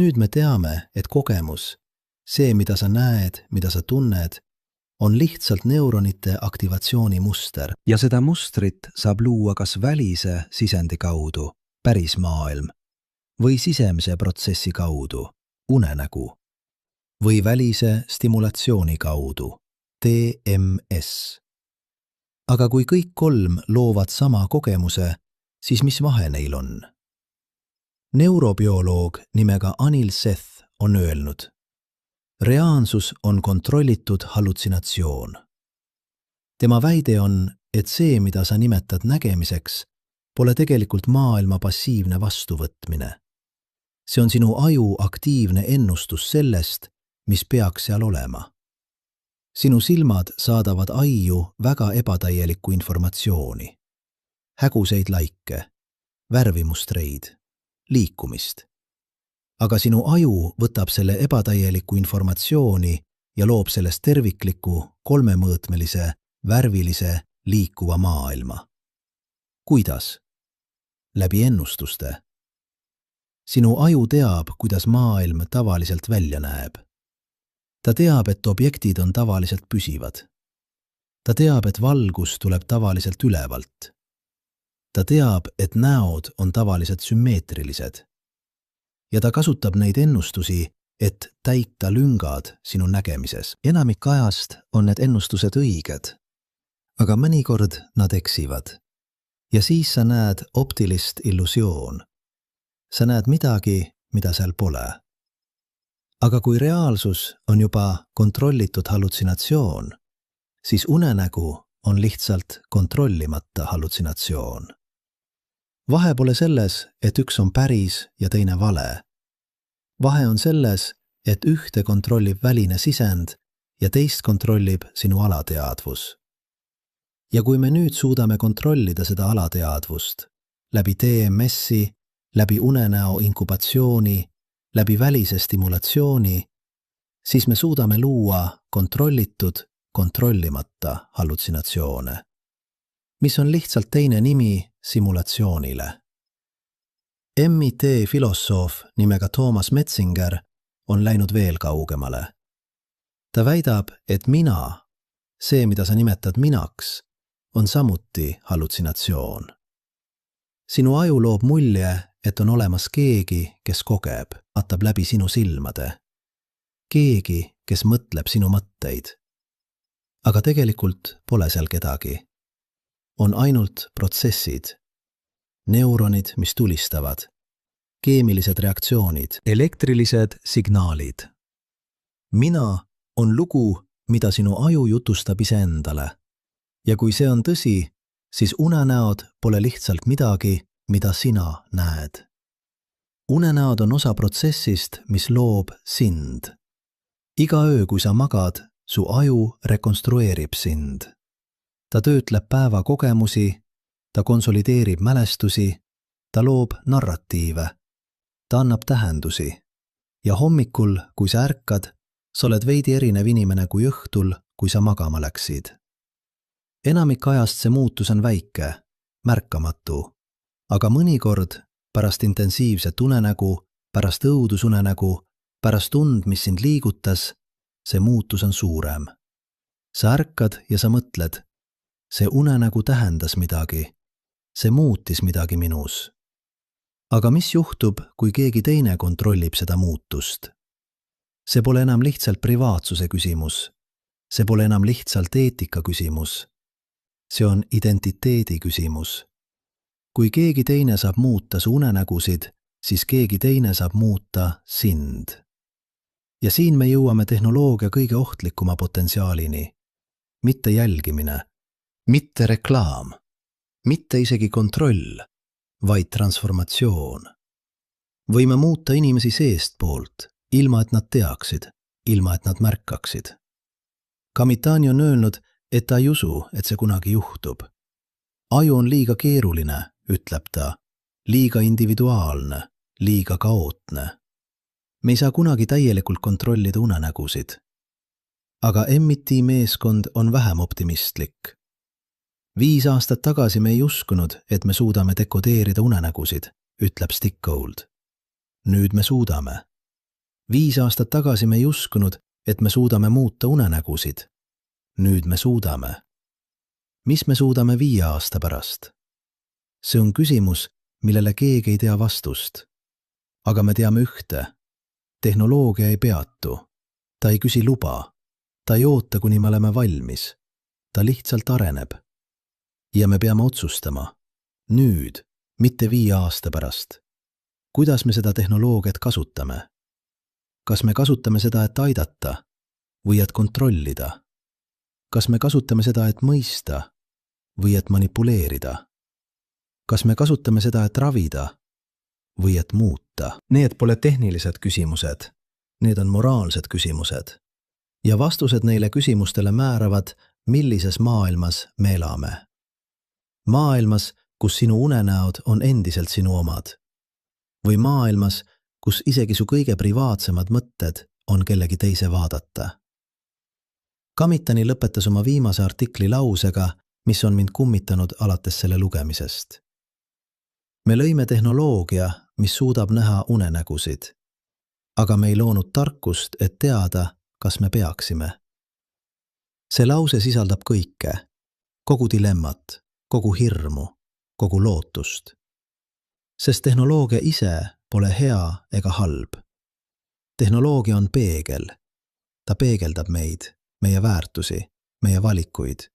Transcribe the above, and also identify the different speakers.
Speaker 1: Nüüd me teame, et kogemus, see, mida sa näed, mida sa tunned, on lihtsalt neuronite aktivatsiooni muster. Ja seda mustrit saab luua kas välise sisendi kaudu, päris maailm, või sisemise protsessi kaudu, unenägu, või välise stimulatsiooni kaudu, TMS. Aga kui kõik kolm loovad sama kogemuse, siis mis vahe neil on? Neurobioloog nimega Anil Seth on öelnud: reaalsus on kontrollitud hallutsinatsioon. Tema väide on, et see, mida sa nimetad nägemiseks, pole tegelikult maailma passiivne vastuvõtmine. See on sinu aju aktiivne ennustus sellest, mis peaks seal olema. Sinu silmad saadavad aiu väga ebatäielikku informatsiooni. Häguseid laike, värvimustreid, liikumist. Aga sinu aju võtab selle ebatäielikku informatsiooni ja loob sellest tervikliku, kolmemõõtmelise, värvilise, liikuva maailma. Kuidas? Läbi ennustuste. Sinu aju teab, kuidas maailm tavaliselt välja näeb. Ta teab, et objektid on tavaliselt püsivad. Ta teab, et valgus tuleb tavaliselt ülevalt. Ta teab, et näod on tavaliselt sümmeetrilised. Ja ta kasutab neid ennustusi, et täita lüngad sinu nägemises. Enamik ajast on need ennustused õiged, aga mõnikord nad eksivad. Ja siis sa näed optilist illusioon. Sa näed midagi, mida seal pole. Aga kui reaalsus on juba kontrollitud hallutsinatsioon, siis unenägu on lihtsalt kontrollimata hallutsinatsioon. Vahe pole selles, et üks on päris ja teine vale. Vahe on selles, et ühte kontrollib väline sisend ja teist kontrollib sinu alateadvus. Ja kui me nüüd suudame kontrollida seda alateadvust läbi TMS-i, läbi unenäo inkubatsiooni, läbi välise stimulatsiooni, siis me suudame luua kontrollitud, kontrollimata hallutsinatsioone, mis on lihtsalt teine nimi simulatsioonile. MIT filosoof nimega Thomas Metzinger on läinud veel kaugemale. Ta väidab, et mina, see, mida sa nimetad minaks, on samuti hallutsinatsioon. Sinu aju loob mulje, et on olemas keegi, kes kogeb, vaatab läbi sinu silmade. Keegi, kes mõtleb sinu mõtteid. Aga tegelikult pole seal kedagi. On ainult protsessid. Neuronid, mis tulistavad. Keemilised reaktsioonid. Elektrilised signaalid. Mina on lugu, mida sinu aju jutustab iseendale. Ja kui see on tõsi, siis unenäod pole lihtsalt midagi, mida sina näed. Unenäod on osa protsessist, mis loob sind. Iga öö, kui sa magad, su aju rekonstrueerib sind. Ta töötleb päeva kogemusi, ta konsolideerib mälestusi, ta loob narratiive, ta annab tähendusi. Ja hommikul, kui sa ärkad, sa oled veidi erinev inimene kui õhtul, kui sa magama läksid. Enamik ajast see muutus on väike, märkamatu. Aga mõnikord, pärast intensiivset unenägu, pärast õudusunenägu, pärast tund, mis sind liigutas, see muutus on suurem. Sa ärkad ja sa mõtled, see unenägu tähendas midagi, see muutis midagi minus. Aga mis juhtub, kui keegi teine kontrollib seda muutust? See pole enam lihtsalt privaatsuse küsimus, see pole enam lihtsalt eetika küsimus, see on identiteedi küsimus. Kui keegi teine saab muuta su unenägusid, siis keegi teine saab muuta sind. Ja siin me jõuame tehnoloogia kõige ohtlikuma potentsiaalini. Mitte jälgimine, mitte reklaam, mitte isegi kontroll, vaid transformatsioon. Võime muuta inimesi seestpoolt, ilma et nad teaksid, ilma et nad märkaksid. Kamitani on öelnud, et ta ei usu, et see kunagi juhtub. Aju on liiga keeruline, ütleb ta, liiga individuaalne, liiga kaootne. Me ei saa kunagi täielikult kontrollida unenägusid. Aga MIT meeskond on vähem optimistlik. 5 aastat tagasi me ei uskunud, et me suudame dekodeerida unenägusid, ütleb Stickgold. Nüüd me suudame. 5 aastat tagasi me ei uskunud, et me suudame muuta unenägusid. Nüüd me suudame. Mis me suudame 5 aasta pärast? See on küsimus, millele keegi ei tea vastust. Aga me teame ühte. Tehnoloogia ei peatu. Ta ei küsi luba. Ta ei oota, kuni me oleme valmis. Ta lihtsalt areneb. Ja me peame otsustama. Nüüd, mitte 5 aasta pärast. Kuidas me seda tehnoloogiat kasutame? Kas me kasutame seda, et aidata või et kontrollida? Kas me kasutame seda, et mõista või et manipuleerida? Kas me kasutame seda, et ravida või et muuta? Need pole tehnilised küsimused. Need on moraalsed küsimused. Ja vastused neile küsimustele määravad, millises maailmas me elame. Maailmas, kus sinu unenäod on endiselt sinu omad. Või maailmas, kus isegi su kõige privaatsemad mõtted on kellegi teise vaadata. Kamitani lõpetas oma viimase artikli lausega, mis on mind kummitanud alates selle lugemisest. Me lõime tehnoloogia, mis suudab näha unenägusid. Aga me ei loonud tarkust, et teada, kas me peaksime. See lause sisaldab kõike. Kogu dilemmat, kogu hirmu, kogu lootust. Sest tehnoloogia ise pole hea ega halb. Tehnoloogia on peegel. Ta peegeldab meid, meie väärtusi, meie valikuid.